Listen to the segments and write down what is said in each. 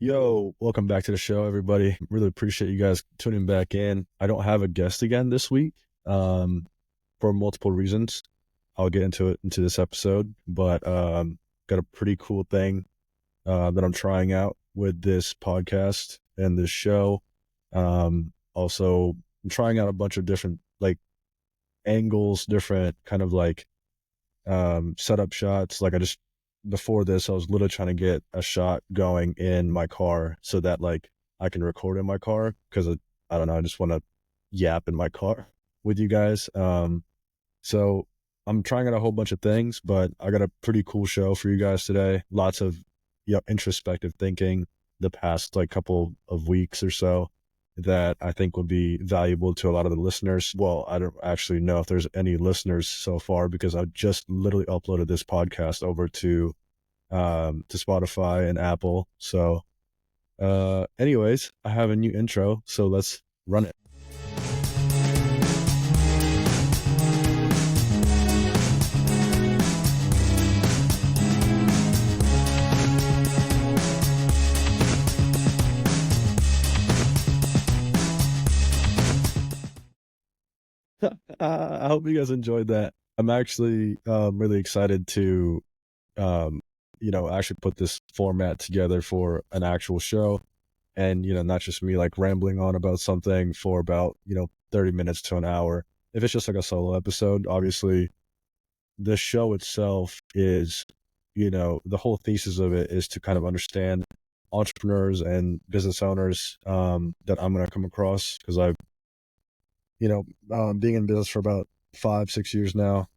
Yo, welcome back to the show, everybody. Really appreciate you guys tuning back in. I don't have a guest again this week, for multiple reasons. I'll get into it into this episode, but got a pretty cool thing that I'm trying out with this podcast and this show. Also, I'm trying out a bunch of different like angles, different kind of like setup shots. Like before this, I was literally trying to get a shot going in my car so that like I can record in my car because I don't know, I just want to yap in my car with you guys. So I'm trying out a whole bunch of things, but I got a pretty cool show for you guys today. Lots of introspective thinking the past like couple of weeks or so that I think would be valuable to a lot of the listeners. Well, I don't actually know if there's any listeners so far because I just literally uploaded this podcast over to Spotify and Apple. So anyways, I have a new intro, so let's run it. I hope you guys enjoyed that. I'm actually really excited to actually put this format together for an actual show, and not just me like rambling on about something for about 30 minutes to an hour. If it's just like a solo episode, obviously the show itself is, the whole thesis of it is to kind of understand entrepreneurs and business owners that I'm going to come across, because I've being in business for about 5-6 years now.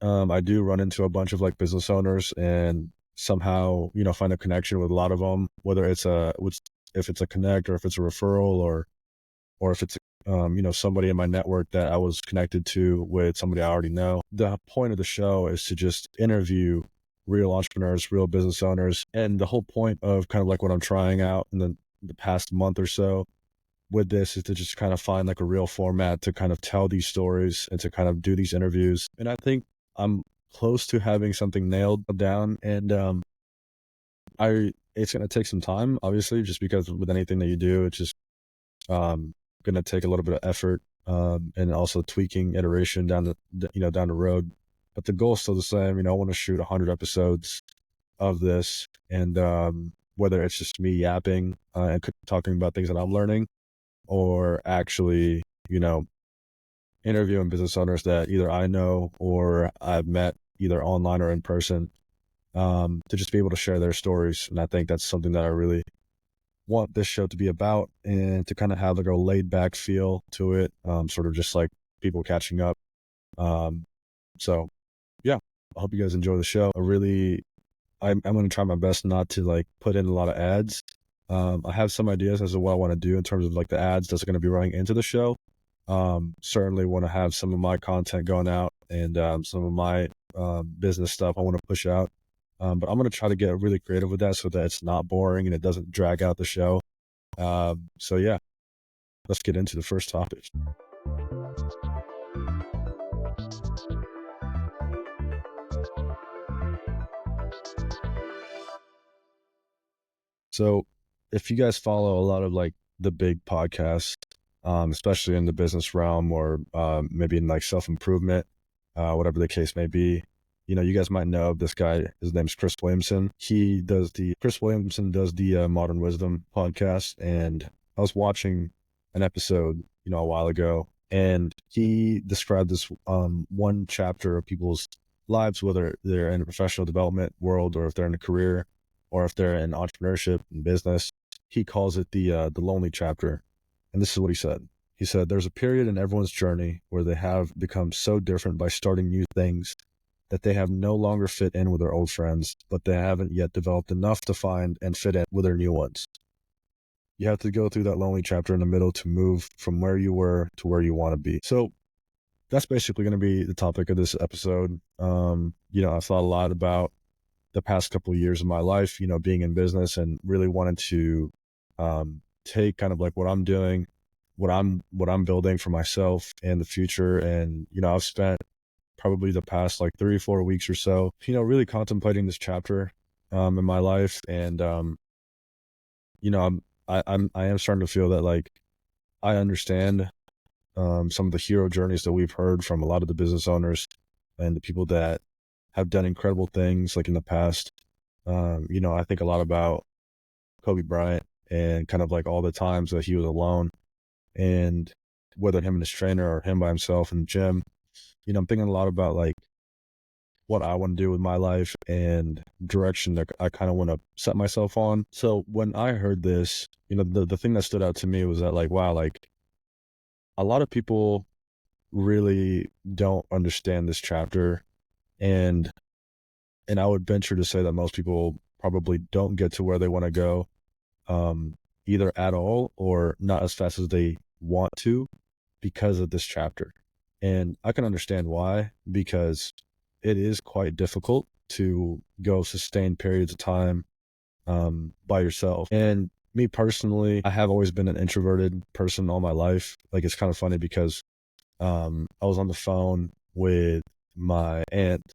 I do run into a bunch of like business owners and somehow, find a connection with a lot of them, whether if it's a connect or if it's a referral or if it's, somebody in my network that I was connected to with somebody I already know. The point of the show is to just interview real entrepreneurs, real business owners. And the whole point of kind of like what I'm trying out in the past month or so with this is to just kind of find like a real format to kind of tell these stories and to kind of do these interviews. And I think I'm close to having something nailed down. And it's going to take some time, obviously, just because with anything that you do, it's just going to take a little bit of effort, and also tweaking iteration down the road. But the goal is still the same. I want to shoot 100 episodes of this, and whether it's just me yapping and talking about things that I'm learning, or actually, interviewing business owners that either I know or I've met either online or in person, to just be able to share their stories. And I think that's something that I really want this show to be about, and to kind of have like a laid back feel to it, sort of just like people catching up. So yeah, I hope you guys enjoy the show. I'm going to try my best not to like put in a lot of ads. I have some ideas as to what I want to do in terms of like the ads that's going to be running into the show. Certainly want to have some of my content going out, and some of my business stuff I want to push out. But I'm going to try to get really creative with that so that it's not boring and it doesn't drag out the show. So yeah, let's get into the first topic. So if you guys follow a lot of like the big podcasts, especially in the business realm, or maybe in like self-improvement, whatever the case may be, you guys might know this guy. His name's Chris Williamson. Chris Williamson does the Modern Wisdom podcast. And I was watching an episode, a while ago, and he described this one chapter of people's lives, whether they're in a professional development world or if they're in a career or if they're in entrepreneurship and business. He calls it the lonely chapter. And this is what he said. He said, "There's a period in everyone's journey where they have become so different by starting new things that they have no longer fit in with their old friends, but they haven't yet developed enough to find and fit in with their new ones. You have to go through that lonely chapter in the middle to move from where you were to where you want to be." So that's basically going to be the topic of this episode. I thought a lot about the past couple of years of my life, being in business, and really wanted to take kind of like what I'm doing, what I'm building for myself and the future. And, I've spent probably the past like 3 or 4 weeks or so, really contemplating this chapter in my life, and I am starting to feel that like I understand some of the hero journeys that we've heard from a lot of the business owners and the people that have done incredible things like in the past. I think a lot about Kobe Bryant and kind of like all the times that he was alone, and whether him and his trainer or him by himself in the gym. I'm thinking a lot about like what I want to do with my life and direction that I kind of want to set myself on. So when I heard this, the thing that stood out to me was that like, wow, like a lot of people really don't understand this chapter. And I would venture to say that most people probably don't get to where they want to go, um, either at all or not as fast as they want to because of this chapter. And I can understand why, because it is quite difficult to go sustained periods of time by yourself. And me personally, I have always been an introverted person all my life. Like it's kind of funny because I was on the phone with my aunt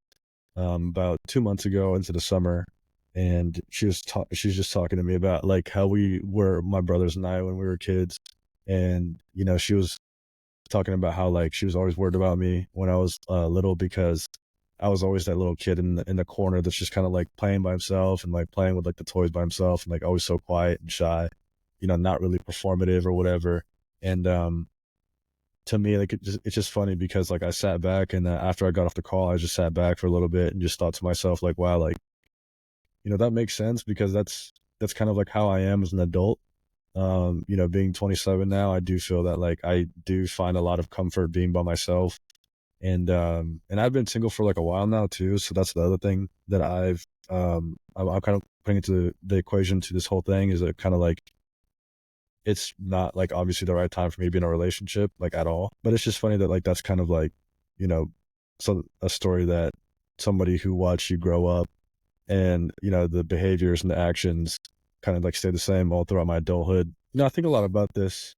about 2 months ago into the summer, and she's just talking to me about like how we were, my brothers and I, when we were kids. And she was talking about how like she was always worried about me when I was little, because I was always that little kid in the corner that's just kind of like playing by himself and like playing with like the toys by himself, and like always so quiet and shy, not really performative or whatever. And to me, like it's just funny because like I sat back, and after I got off the call, I just sat back for a little bit and just thought to myself like, wow, like that makes sense, because that's kind of like how I am as an adult. Being 27 now, I do feel that like I do find a lot of comfort being by myself. And I've been single for like a while now too. So that's the other thing that I'm kind of putting into the equation to this whole thing, is that kind of like, it's not like obviously the right time for me to be in a relationship like at all. But it's just funny that like that's kind of like, you know, so a story that somebody who watched you grow up, and the behaviors and the actions kind of like stay the same all throughout my adulthood. I think a lot about this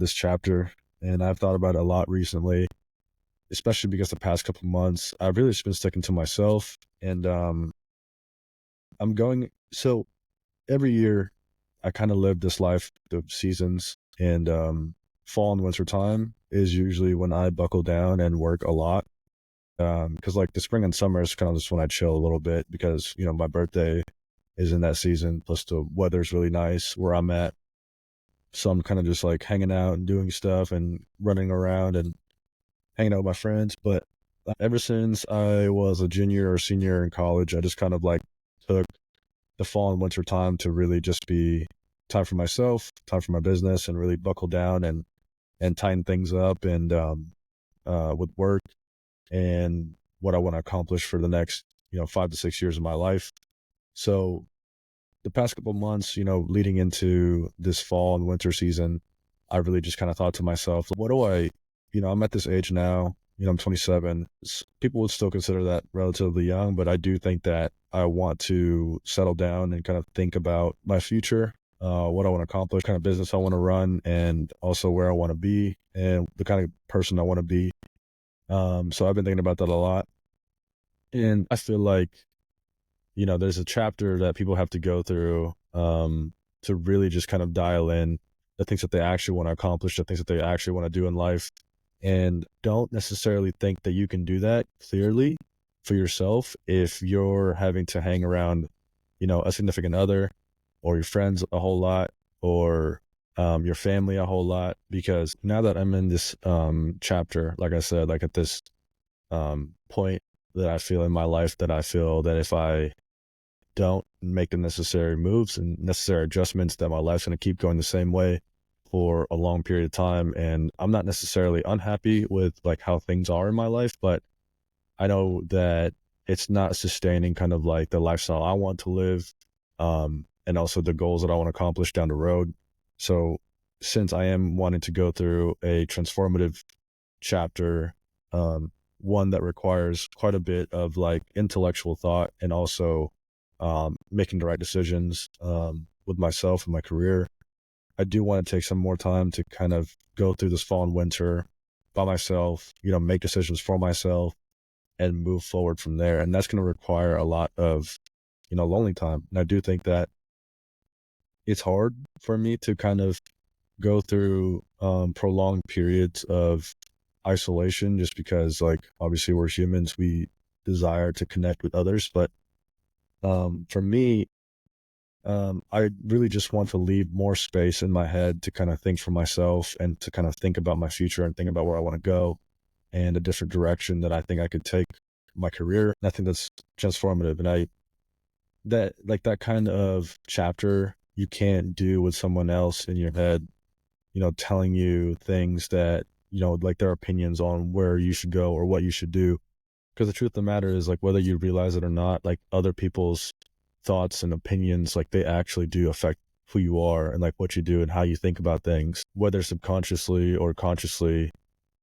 chapter, and I've thought about it a lot recently, especially because the past couple months I've really just been sticking to myself. And I'm going so every year I kind of live this life of seasons, and fall and winter time is usually when I buckle down and work a lot. Because like the spring and summer is kind of just when I chill a little bit, because my birthday is in that season, plus the weather's really nice where I'm at. So I'm kind of just like hanging out and doing stuff and running around and hanging out with my friends. But ever since I was a junior or senior in college, I just kind of like took the fall and winter time to really just be time for myself, time for my business, and really buckle down and tighten things up, and with work and what I want to accomplish for the next 5 to 6 years of my life. So the past couple months, leading into this fall and winter season, I really just kind of thought to myself, what do I'm at this age now, I'm 27. People would still consider that relatively young, but I do think that I want to settle down and kind of think about my future, what I want to accomplish, kind of business I want to run, and also where I want to be and the kind of person I want to be. So I've been thinking about that a lot. And I feel like there's a chapter that people have to go through to really just kind of dial in the things that they actually want to accomplish, the things that they actually want to do in life, and don't necessarily think that you can do that clearly for yourself if you're having to hang around, a significant other or your friends a whole lot, or your family a whole lot. Because now that I'm in this chapter, like I said, like at this point that I feel in my life, that I feel that if I don't make the necessary moves and necessary adjustments, that my life's going to keep going the same way for a long period of time. And I'm not necessarily unhappy with like how things are in my life, but I know that it's not sustaining kind of like the lifestyle I want to live, and also the goals that I want to accomplish down the road. So since I am wanting to go through a transformative chapter, one that requires quite a bit of like intellectual thought, and also making the right decisions with myself and my career, I do want to take some more time to kind of go through this fall and winter by myself, make decisions for myself and move forward from there. And that's going to require a lot of, lonely time. And I do think that it's hard for me to kind of go through prolonged periods of isolation, just because, like, obviously we're humans, we desire to connect with others. But for me, I really just want to leave more space in my head to kind of think for myself and to kind of think about my future and think about where I want to go and a different direction that I think I could take my career. And I think that's transformative. And that kind of chapter you can't do with someone else in your head, telling you things that, like their opinions on where you should go or what you should do. Because the truth of the matter is, like, whether you realize it or not, like, other people's thoughts and opinions, like, they actually do affect who you are and like what you do and how you think about things, whether subconsciously or consciously.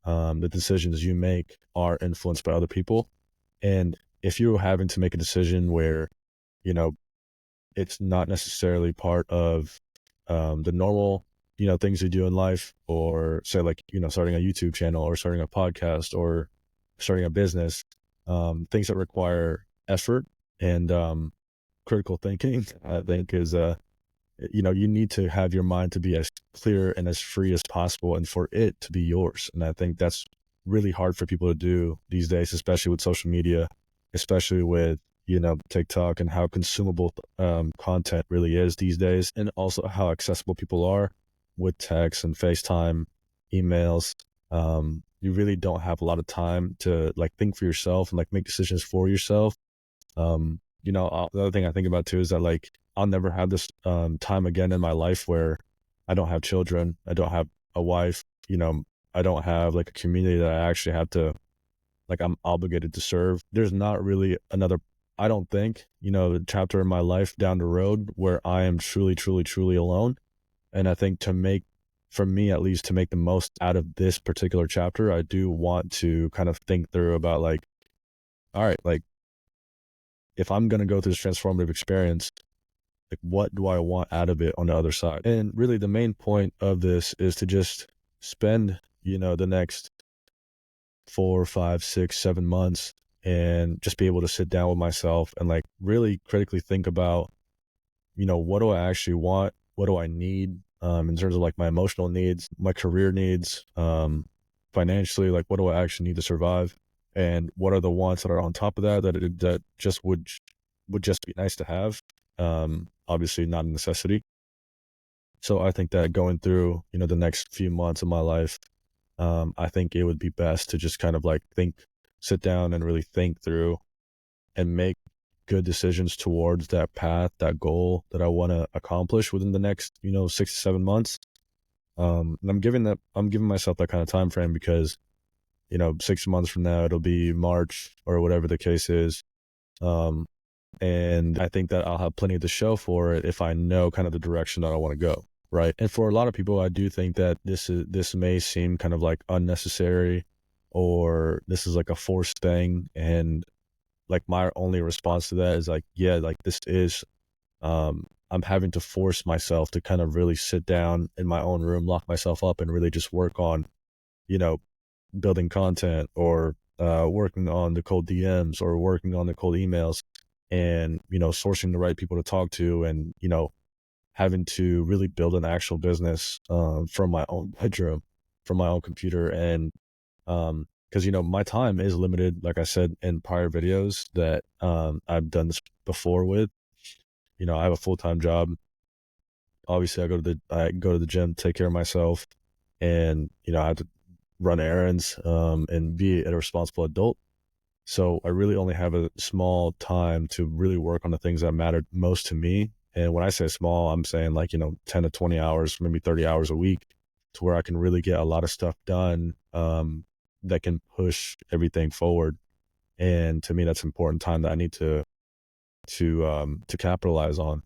The decisions you make are influenced by other people. And if you're having to make a decision where, you know, it's not necessarily part of the normal, things you do in life, or say, like, starting a YouTube channel or starting a podcast or starting a business, things that require effort and critical thinking, I think is, you need to have your mind to be as clear and as free as possible and for it to be yours. And I think that's really hard for people to do these days, especially with social media, especially with, TikTok and how consumable content really is these days. And also how accessible people are with text and FaceTime, emails. You really don't have a lot of time to, like, think for yourself and, like, make decisions for yourself. The other thing I think about too is that, like, I'll never have this time again in my life where I don't have children, I don't have a wife, I don't have, like, a community that I actually have to, like, I'm obligated to serve. There's not really another, I don't think, chapter in my life down the road where I am truly, truly, truly alone. And I think for me at least, to make the most out of this particular chapter, I do want to kind of think through about, like, all right, like, if I'm going to go through this transformative experience, like, what do I want out of it on the other side? And really the main point of this is to just spend, the next 4, 5, 6, 7 months and just be able to sit down with myself and, like, really critically think about, what do I actually want? What do I need in terms of, like, my emotional needs, my career needs, financially, like, what do I actually need to survive? And what are the wants that are on top of that just would just be nice to have? Obviously not a necessity. So I think that going through, the next few months of my life, I think it would be best to just kind of, like, sit down and really think through and make good decisions towards that path, that goal that I want to accomplish within the next, 6 to 7 months. And I'm giving myself that kind of time frame because, 6 months from now, it'll be March or whatever the case is. And I think that I'll have plenty to show for it if I know kind of the direction that I want to go. Right. And for a lot of people, I do think that this may seem kind of like unnecessary, or this is like a forced thing. And, like, my only response to that is, like, yeah, like, this is, I'm having to force myself to kind of really sit down in my own room, lock myself up, and really just work on, you know, building content, or working on the cold DMs, or working on the cold emails, and, sourcing the right people to talk to, and, having to really build an actual business from my own bedroom, from my own computer. And because, my time is limited, like I said in prior videos, that I've done this before with, I have a full-time job. Obviously, I go to the gym, take care of myself, and, I have to run errands and be a responsible adult. So I really only have a small time to really work on the things that matter most to me. And when I say small, I'm saying, like, 10 to 20 hours, maybe 30 hours a week, to where I can really get a lot of stuff done that can push everything forward. And to me, that's important time that I need to capitalize on.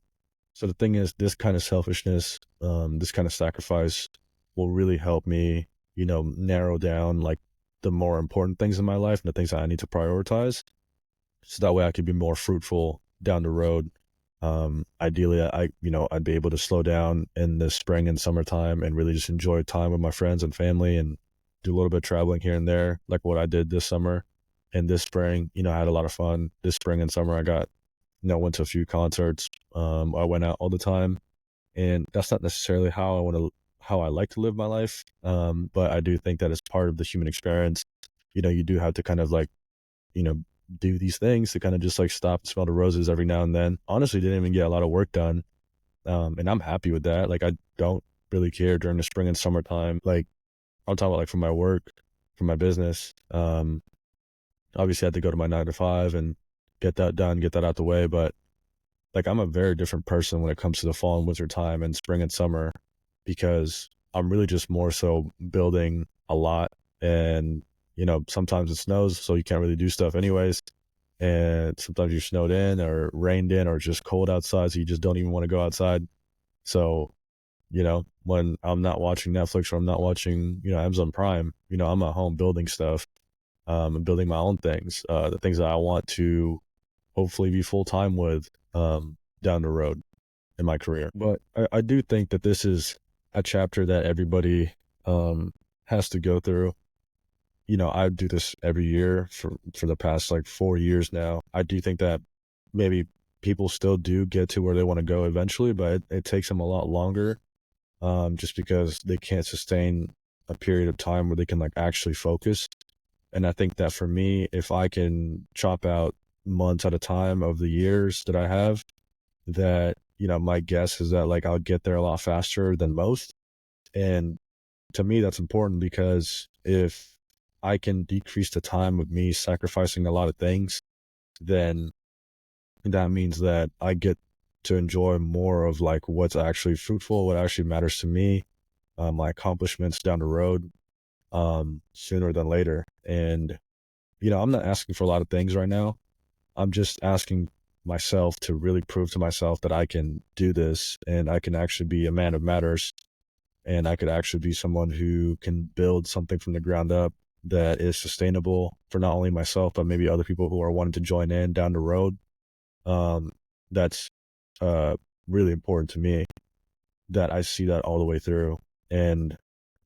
So the thing is, this kind of selfishness, this kind of sacrifice will really help me, narrow down, like, the more important things in my life and the things that I need to prioritize. So that way I could be more fruitful down the road. Ideally, I'd be able to slow down in the spring and summertime and really just enjoy time with my friends and family, and do a little bit of traveling here and there, like what I did this summer. And this spring, I had a lot of fun. This spring and summer, I got, went to a few concerts. I went out all the time, And that's not necessarily how I like to live my life. But I do think that it's part of the human experience. You do have to kind of like, you know, do these things to kind of just like stop and smell the roses every now and then. Honestly, didn't even get a lot of work done. And I'm happy with that. Like, I don't really care during the spring and summertime. Like, I'm talking about like for my work, for my business. Obviously I had to go to my 9 to 5 and get that done, get that out the way. But like, I'm a very different person when it comes to the fall and winter time and spring and summer, because I'm really just more so building a lot. And, sometimes it snows, so you can't really do stuff anyways. And sometimes you're snowed in or rained in or just cold outside, so you just don't even want to go outside. So, when I'm not watching Netflix or I'm not watching, Amazon Prime, I'm at home building stuff, and building my own things, the things that I want to hopefully be full time with, down the road in my career. But I do think that this is a chapter that everybody has to go through. I do this every year for the past like 4 years now. I do think that maybe people still do get to where they want to go eventually, but it takes them a lot longer, just because they can't sustain a period of time where they can like actually focus. And I think that for me, if I can chop out months at a time of the years that I have, that, my guess is that like I'll get there a lot faster than most. And to me, that's important, because if I can decrease the time of me sacrificing a lot of things, then that means that I get to enjoy more of like what's actually fruitful, what actually matters to me, my accomplishments down the road, sooner than later. And, I'm not asking for a lot of things right now. I'm just asking myself to really prove to myself that I can do this, and I can actually be a man of matters, and I could actually be someone who can build something from the ground up that is sustainable for not only myself, but maybe other people who are wanting to join in down the road. That's uh, really important to me, that I see that all the way through. And,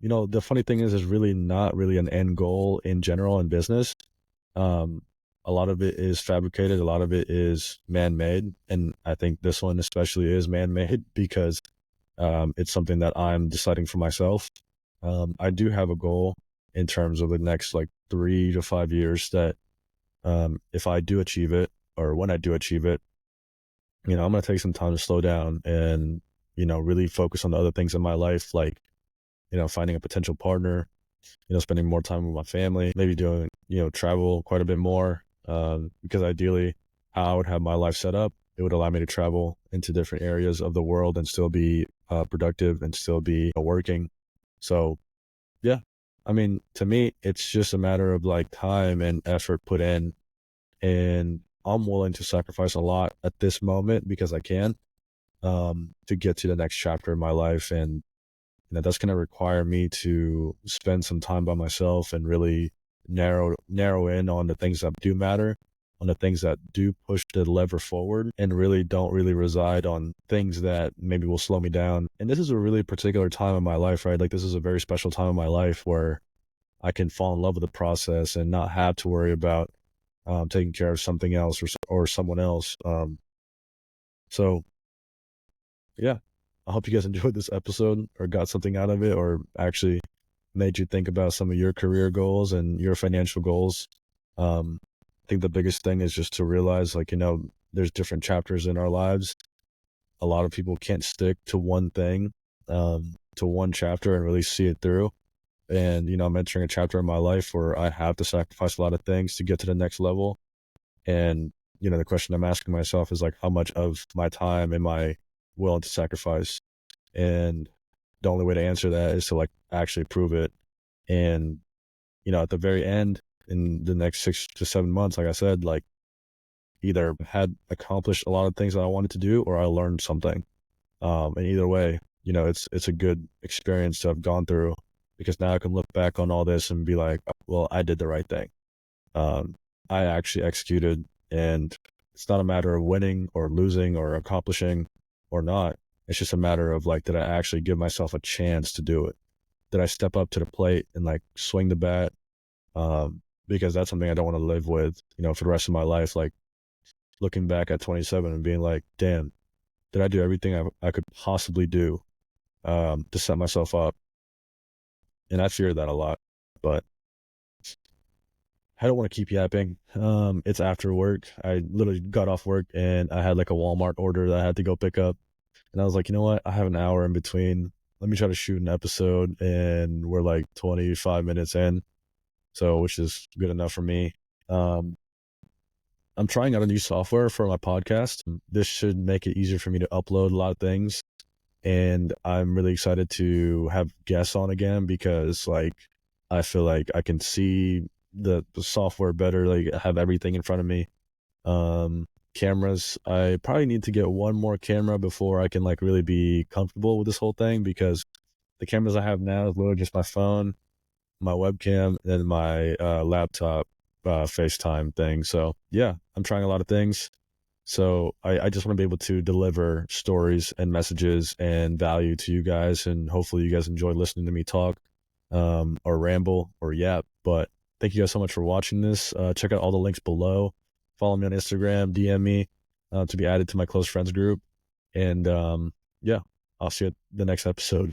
the funny thing is really not really an end goal in general in business. Um, a lot of it is fabricated, a lot of it is man-made. And I think this one especially is man-made, because it's something that I'm deciding for myself. I do have a goal in terms of the next like 3 to 5 years that, if I do achieve it, or when I do achieve it, I'm going to take some time to slow down and, really focus on the other things in my life, like, finding a potential partner, spending more time with my family, maybe doing, travel quite a bit more, because ideally how I would have my life set up, it would allow me to travel into different areas of the world and still be productive and still be working. So yeah, I mean, to me, it's just a matter of like time and effort put in, and I'm willing to sacrifice a lot at this moment because I can, to get to the next chapter in my life. And that's going to require me to spend some time by myself and really narrow in on the things that do matter, on the things that do push the lever forward, and really don't really reside on things that maybe will slow me down. And this is a really particular time in my life, right? Like, this is a very special time in my life where I can fall in love with the process and not have to worry about taking care of something else or someone else. So yeah, I hope you guys enjoyed this episode or got something out of it, or actually made you think about some of your career goals and your financial goals. I think the biggest thing is just to realize, like, there's different chapters in our lives. A lot of people can't stick to one thing, to one chapter and really see it through. And, I'm entering a chapter in my life where I have to sacrifice a lot of things to get to the next level. And, the question I'm asking myself is like, how much of my time am I willing to sacrifice? And the only way to answer that is to like actually prove it. And, at the very end, in the next 6 to 7 months, like I said, like, either had accomplished a lot of things that I wanted to do, or I learned something. And either way, it's a good experience to have gone through, because now I can look back on all this and be like, well, I did the right thing. I actually executed, and it's not a matter of winning or losing or accomplishing or not. It's just a matter of like, did I actually give myself a chance to do it? Did I step up to the plate and like swing the bat? Because that's something I don't want to live with, for the rest of my life. Like, looking back at 27 and being like, damn, did I do everything I could possibly do to set myself up? And I fear that a lot, but I don't want to keep yapping. It's after work. I literally got off work and I had like a Walmart order that I had to go pick up. And I was like, you know what? I have an hour in between. Let me try to shoot an episode. And we're like 25 minutes in. So, which is good enough for me. Um, I'm trying out a new software for my podcast. This should make it easier for me to upload a lot of things. And I'm really excited to have guests on again because like I feel like I can see the software better, like have everything in front of me. Cameras, I probably need to get one more camera before I can like really be comfortable with this whole thing, because the cameras I have now is literally just my phone, my webcam, and my laptop FaceTime thing. So yeah, I'm trying a lot of things. So I just want to be able to deliver stories and messages and value to you guys. And hopefully you guys enjoy listening to me talk or ramble or yap. But thank you guys so much for watching this. Check out all the links below. Follow me on Instagram, DM me to be added to my close friends group. And yeah, I'll see you at the next episode.